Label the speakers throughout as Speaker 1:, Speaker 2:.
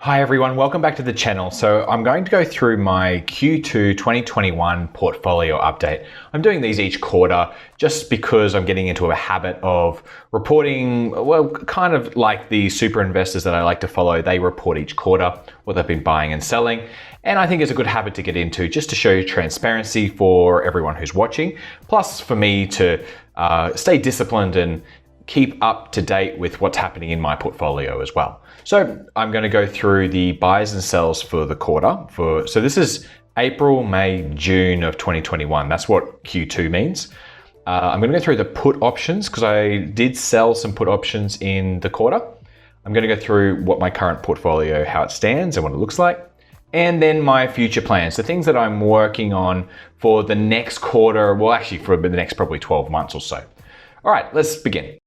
Speaker 1: Hi everyone, welcome back to the channel. So I'm going to go through my Q2 2021 portfolio update. I'm doing these each quarter just because I'm getting into a habit of reporting, well, kind of like the super investors that I like to follow. They report each quarter what they've been buying and selling. And I think it's a good habit to get into just to show you transparency for everyone who's watching, plus for me to stay disciplined and keep up to date with what's happening in my portfolio as well. So I'm going to go through the buys and sells for the quarter. So this is April, May, June of 2021. That's what Q2 means. I'm going to go through the put options because I did sell some put options in the quarter. I'm going to go through what my current portfolio, how it stands and what it looks like. And then my future plans, the things that I'm working on for the next quarter, well, actually for the next probably 12 months or so. All right, let's begin.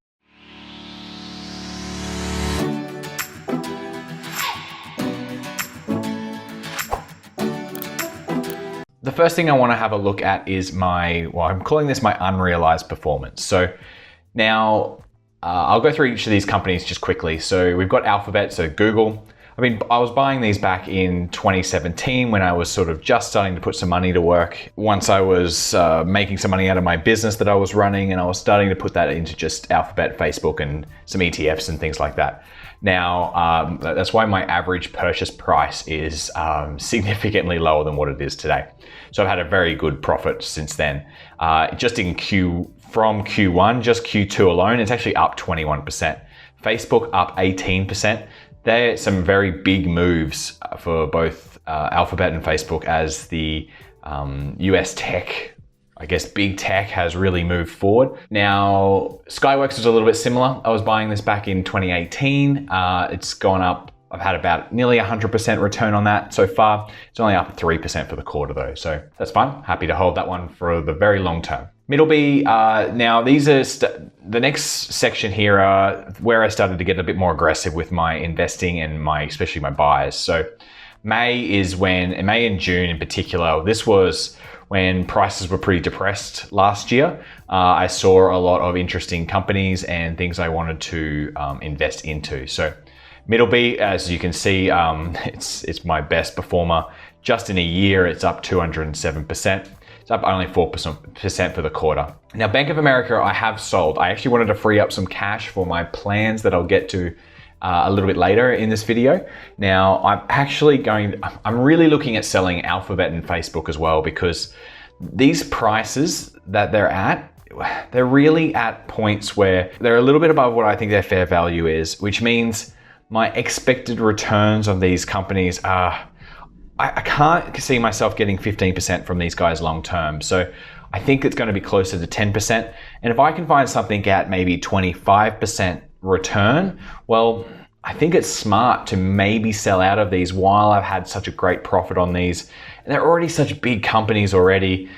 Speaker 1: The first thing I want to have a look at is I'm calling this my unrealized performance. So now I'll go through each of these companies just quickly. So we've got Alphabet, so Google. I was buying these back in 2017 when I was sort of just starting to put some money to work. Once I was making some money out of my business that I was running, and I was starting to put that into just Alphabet, Facebook, and some ETFs and things like that. Now, that's why my average purchase price is significantly lower than what it is today. So I've had a very good profit since then. Just from Q1, just Q2 alone, it's actually up 21%. Facebook up 18%. They're some very big moves for both Alphabet and Facebook as the US tech, I guess big tech, has really moved forward. Now, Skyworks is a little bit similar. I was buying this back in 2018. It's gone up. I've had about nearly 100% return on that so far. It's only up 3% for the quarter though, so that's fine. Happy to hold that one for the very long term. Middleby, now these are the next section here are where I started to get a bit more aggressive with my investing and especially my buys. So May and June in particular, this was when prices were pretty depressed last year. I saw a lot of interesting companies and things I wanted to invest into. So Middleby, as you can see, it's my best performer. Just in a year, it's up 207%. It's up only 4% for the quarter. Now, Bank of America, I have sold. I actually wanted to free up some cash for my plans that I'll get to a little bit later in this video. Now, I'm really looking at selling Alphabet and Facebook as well, because these prices that they're really at points where they're a little bit above what I think their fair value is, which means my expected returns on these companies are, I can't see myself getting 15% from these guys long term. So I think it's going to be closer to 10%. And if I can find something at maybe 25% return, well, I think it's smart to maybe sell out of these while I've had such a great profit on these. And they're already such big companies already.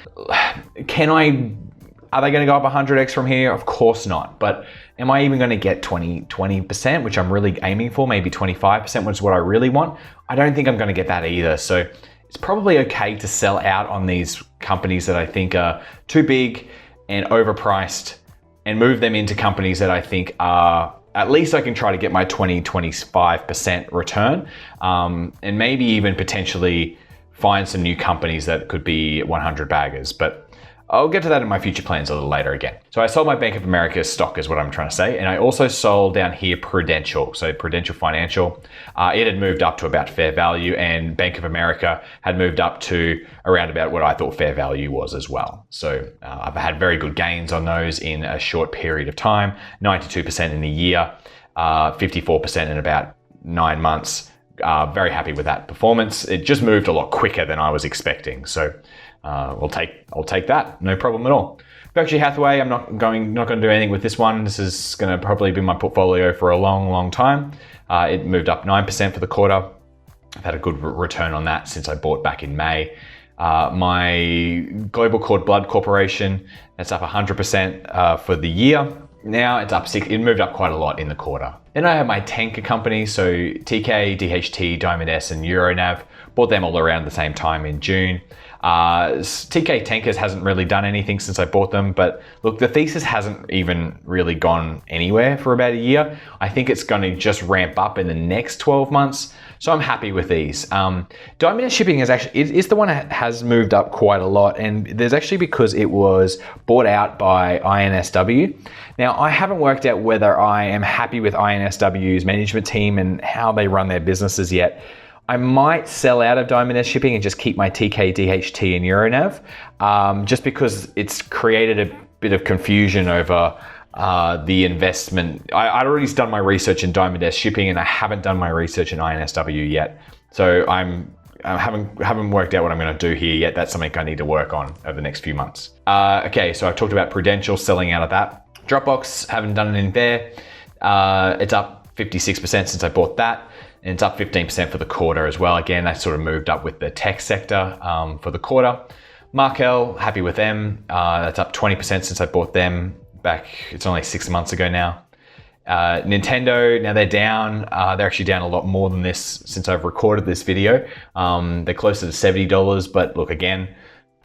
Speaker 1: Are they going to go up 100x from here? Of course not. But am I even going to get 20%, which I'm really aiming for, maybe 25%, which is what I really want? I don't think I'm going to get that either. So it's probably okay to sell out on these companies that I think are too big and overpriced and move them into companies that I think are, at least I can try to get my 25% return, and maybe even potentially find some new companies that could be 100 baggers. But I'll get to that in my future plans a little later again. So I sold my Bank of America stock is what I'm trying to say. And I also sold down here Prudential. So Prudential Financial, it had moved up to about fair value, and Bank of America had moved up to around about what I thought fair value was as well. So I've had very good gains on those in a short period of time, 92% in a year, 54% in about 9 months. Very happy with that performance. It just moved a lot quicker than I was expecting. So I'll take that, no problem at all. Berkshire Hathaway, I'm not going to do anything with this one. This is going to probably be my portfolio for a long time. It moved up 9% for the quarter. I've had a good return on that since I bought back in May. My Global Cord Blood Corporation, that's up 100% for the year. Now it's up it moved up quite a lot in the quarter. Then I have my tanker companies, so TK, DHT, Diamond S, and Euronav. Bought them all around the same time in June. TK Tankers hasn't really done anything since I bought them, but look, the thesis hasn't even really gone anywhere for about a year. I think it's going to just ramp up in the next 12 months. So I'm happy with these. Diamond Shipping is the one that has moved up quite a lot, and there's actually because it was bought out by INSW. Now, I haven't worked out whether I am happy with INSW's management team and how they run their businesses yet. I might sell out of Diamond Shipping and just keep my TK, DHT, and Euronav, just because it's created a bit of confusion over the investment. I'd already done my research in Diamond Shipping, and I haven't done my research in INSW yet. So I haven't worked out what I'm going to do here yet. That's something I need to work on over the next few months. Okay, so I've talked about Prudential, selling out of that. Dropbox, haven't done anything there. It's up 56% since I bought that. And it's up 15% for the quarter as well. Again, I sort of moved up with the tech sector for the quarter. Markel, happy with them. That's up 20% since I bought them back. It's only 6 months ago now. Nintendo, now they're down. They're actually down a lot more than this since I've recorded this video. They're closer to $70, but look, again,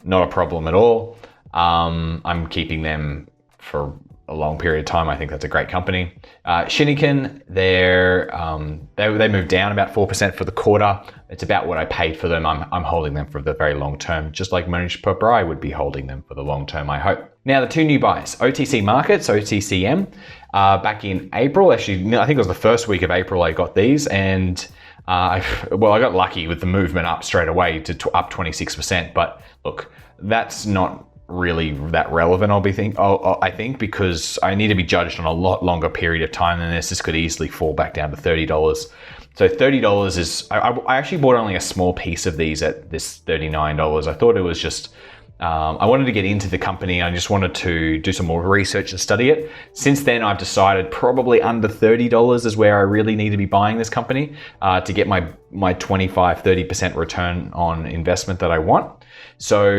Speaker 1: not a problem at all. I'm keeping them for a long period of time. I think that's a great company. Shinnikin, they moved down about 4% for the quarter. It's about what I paid for them. I'm holding them for the very long term, just like Manish Pabrai would be holding them for the long term, I hope. Now, the two new buys, OTC Markets, OTCM, back in April. Actually, I think it was the first week of April I got these, and I got lucky with the movement up straight away to up 26%. But look, that's not really that relevant, I think, because I need to be judged on a lot longer period of time than this. This could easily fall back down to $30. So $30 is, I actually bought only a small piece of these at this $39. I thought it was just, I wanted to get into the company. I just wanted to do some more research and study it. Since then, I've decided probably under $30 is where I really need to be buying this company to get my 25, 30% return on investment that I want. So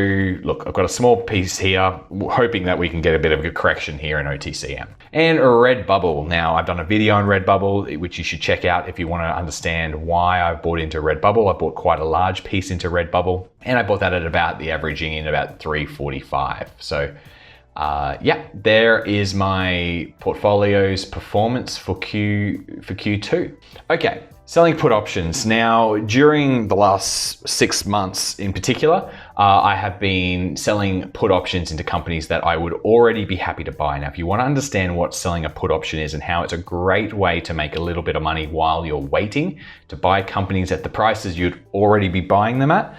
Speaker 1: look, I've got a small piece here, hoping that we can get a bit of a correction here in OTCM. And Redbubble. Now, I've done a video on Redbubble, which you should check out if you want to understand why I bought into Redbubble. I bought quite a large piece into Redbubble, and I bought that at about the averaging in about 345. So yeah, there is my portfolio's performance for Q2. Okay. Selling put options. Now, during the last 6 months in particular, I have been selling put options into companies that I would already be happy to buy. Now, if you want to understand what selling a put option is and how it's a great way to make a little bit of money while you're waiting to buy companies at the prices you'd already be buying them at,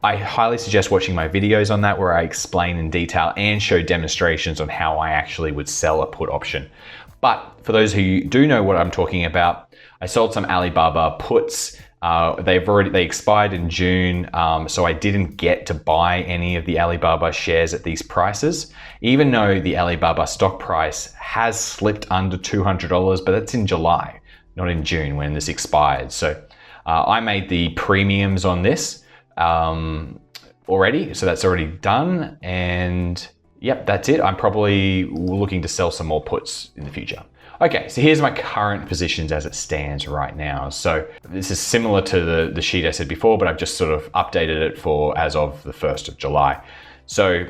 Speaker 1: I highly suggest watching my videos on that, where I explain in detail and show demonstrations on how I actually would sell a put option. But for those who do know what I'm talking about, I sold some Alibaba puts. They expired in June, so I didn't get to buy any of the Alibaba shares at these prices, even though the Alibaba stock price has slipped under $200, but that's in July, not in June when this expired. So I made the premiums on this already, so that's already done. And yep, that's it. I'm probably looking to sell some more puts in the future. Okay, so here's my current positions as it stands right now. So this is similar to the sheet I said before, but I've just sort of updated it for as of the 1st of July. So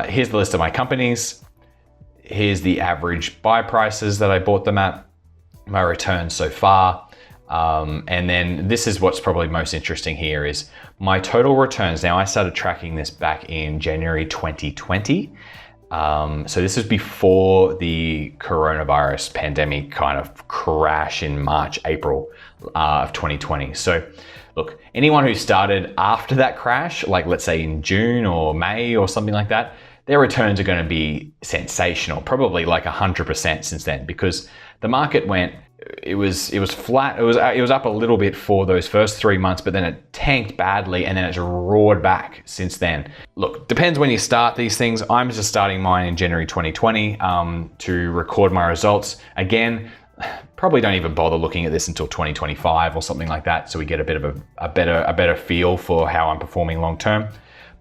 Speaker 1: here's the list of my companies. Here's the average buy prices that I bought them at, my returns so far. And then this is what's probably most interesting here is my total returns. Now, I started tracking this back in January 2020. So this is before the coronavirus pandemic kind of crash in March, April of 2020. So look, anyone who started after that crash, like let's say in June or May or something like that, their returns are going to be sensational, probably like 100% since then, because the market went, it was flat. It was up a little bit for those first 3 months, but then it tanked badly and then it's roared back since then. Look, depends when you start these things. I'm just starting mine in January 2020 to record my results. Again, probably don't even bother looking at this until 2025 or something like that, so we get a bit of a better feel for how I'm performing long term.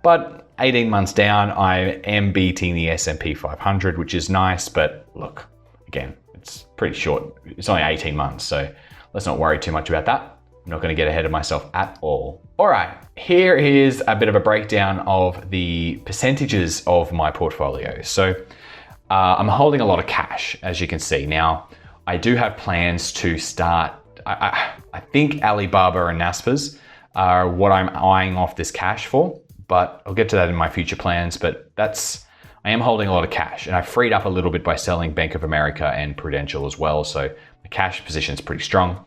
Speaker 1: But 18 months down, I am beating the S&P 500, which is nice, but look, again, it's pretty short. It's only 18 months, so let's not worry too much about that. I'm not going to get ahead of myself at all. All right, here is a bit of a breakdown of the percentages of my portfolio. So I'm holding a lot of cash, as you can see. Now, I do have plans to start, I think Alibaba and Naspers are what I'm eyeing off this cash for, but I'll get to that in my future plans. But I am holding a lot of cash, and I freed up a little bit by selling Bank of America and Prudential as well. So the cash position is pretty strong.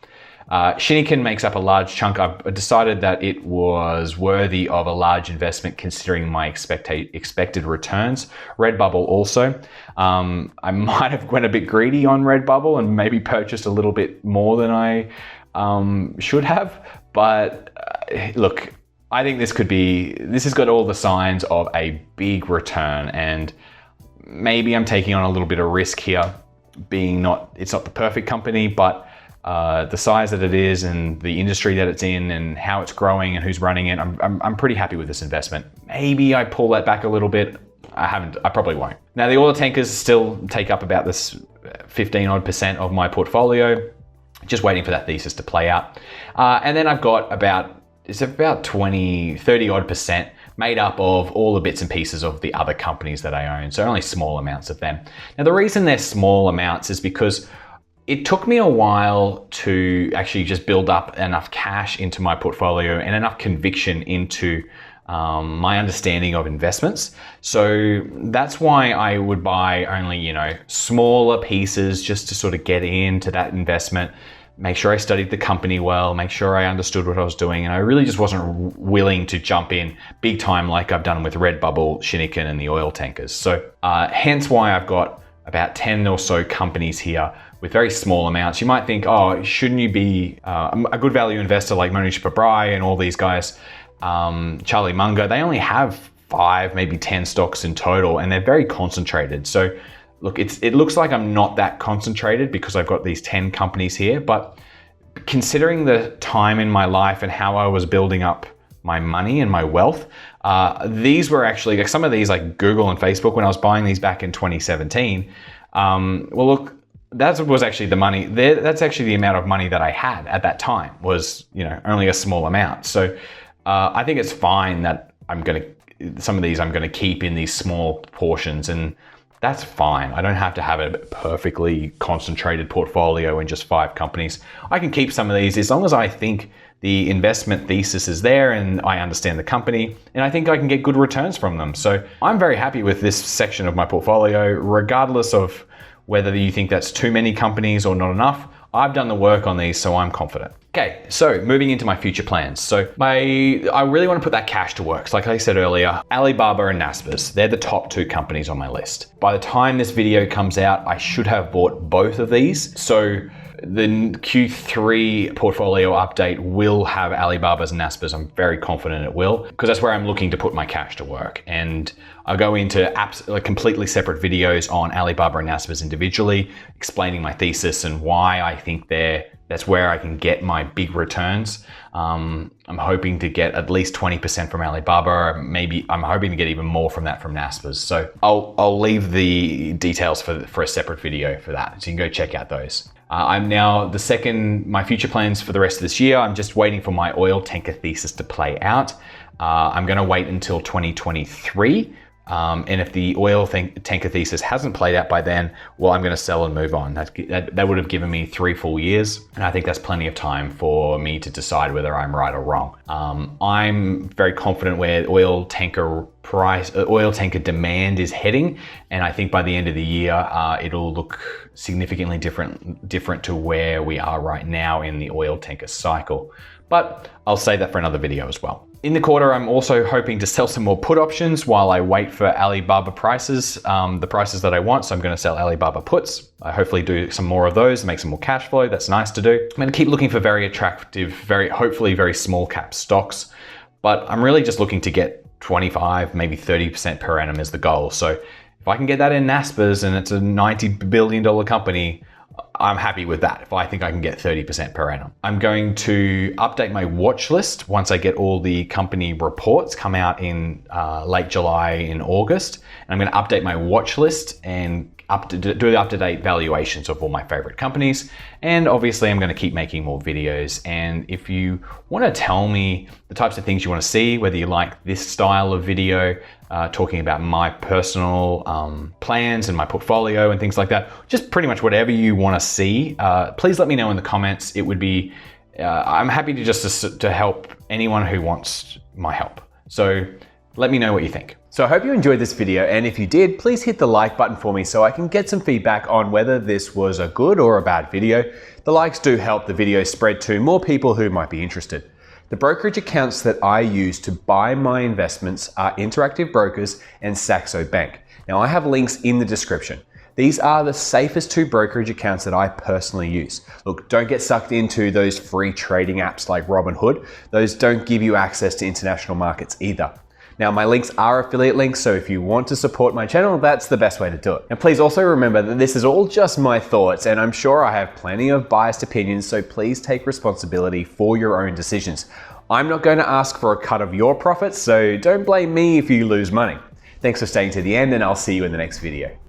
Speaker 1: Shinikin makes up a large chunk. I've decided that it was worthy of a large investment considering my expected returns. Redbubble also. I might have went a bit greedy on Redbubble and maybe purchased a little bit more than I should have. But look, I think this has got all the signs of a big return, and maybe I'm taking on a little bit of risk here, it's not the perfect company, but the size that it is and the industry that it's in and how it's growing and who's running it, I'm pretty happy with this investment. Maybe I pull that back a little bit. I probably won't. Now the oil tankers still take up about this 15% of my portfolio, just waiting for that thesis to play out. And then I've got about 30% made up of all the bits and pieces of the other companies that I own. So only small amounts of them. Now the reason they're small amounts is because it took me a while to actually just build up enough cash into my portfolio and enough conviction into my understanding of investments. So that's why I would buy only, smaller pieces just to sort of get into that investment, make sure I studied the company well, make sure I understood what I was doing. And I really just wasn't willing to jump in big time like I've done with Redbubble, Shinikin, and the oil tankers. So hence why I've got about 10 or so companies here with very small amounts. You might think, oh, shouldn't you be a good value investor like Monish Pabrai and all these guys, Charlie Munger? They only have 5, maybe 10 stocks in total, and they're very concentrated. So look, it looks like I'm not that concentrated because I've got these 10 companies here, but considering the time in my life and how I was building up my money and my wealth, these were actually, like some of these like Google and Facebook, when I was buying these back in 2017, well, look, that was actually the money there. That's actually the amount of money that I had at that time was, only a small amount. So I think it's fine that some of these I'm going to keep in these small portions, and that's fine. I don't have to have a perfectly concentrated portfolio in just 5 companies. I can keep some of these as long as I think the investment thesis is there and I understand the company, and I think I can get good returns from them. So I'm very happy with this section of my portfolio, regardless of whether you think that's too many companies or not enough. I've done the work on these, so I'm confident. Okay, so moving into my future plans. So I really want to put that cash to work. So like I said earlier, Alibaba and Naspers, they're the top 2 companies on my list. By the time this video comes out, I should have bought both of these. So the Q3 portfolio update will have Alibaba's and Naspers. I'm very confident it will, because that's where I'm looking to put my cash to work. And I'll go into completely separate videos on Alibaba and Naspers individually, explaining my thesis and why I think that's where I can get my big returns. I'm hoping to get at least 20% from Alibaba. Maybe I'm hoping to get even more from that from Naspers. So I'll leave the details for a separate video for that. So you can go check out those. I'm now my future plans for the rest of this year. I'm just waiting for my oil tanker thesis to play out. I'm going to wait until 2023. And if the oil tanker thesis hasn't played out by then, well, I'm going to sell and move on. That would have given me 3 full years. And I think that's plenty of time for me to decide whether I'm right or wrong. I'm very confident where oil tanker demand is heading. And I think by the end of the year, it'll look significantly different to where we are right now in the oil tanker cycle. But I'll save that for another video as well. In the quarter, I'm also hoping to sell some more put options while I wait for Alibaba prices, the prices that I want. So I'm going to sell Alibaba puts. I hopefully do some more of those, make some more cash flow. That's nice to do. I'm going to keep looking for very attractive, hopefully very small cap stocks. But I'm really just looking to get 25, maybe 30% per annum is the goal. So if I can get that in Naspers and it's a $90 billion company, I'm happy with that if I think I can get 30% per annum. I'm going to update my watch list once I get all the company reports come out in late July and August. And I'm going to update my watch list and do the up-to-date valuations of all my favorite companies. And obviously I'm going to keep making more videos. And if you want to tell me the types of things you want to see, whether you like this style of video, talking about my personal plans and my portfolio and things like that, just pretty much whatever you want to see, please let me know in the comments. It would be, I'm happy to help anyone who wants my help. So let me know what you think. So I hope you enjoyed this video, and if you did, please hit the like button for me so I can get some feedback on whether this was a good or a bad video. The likes do help the video spread to more people who might be interested. The brokerage accounts that I use to buy my investments are Interactive Brokers and Saxo Bank. Now I have links in the description. These are the safest two brokerage accounts that I personally use. Look, don't get sucked into those free trading apps like Robinhood. Those don't give you access to international markets either. Now, my links are affiliate links, so if you want to support my channel, that's the best way to do it. And please also remember that this is all just my thoughts, and I'm sure I have plenty of biased opinions, so please take responsibility for your own decisions. I'm not going to ask for a cut of your profits, so don't blame me if you lose money. Thanks for staying to the end, and I'll see you in the next video.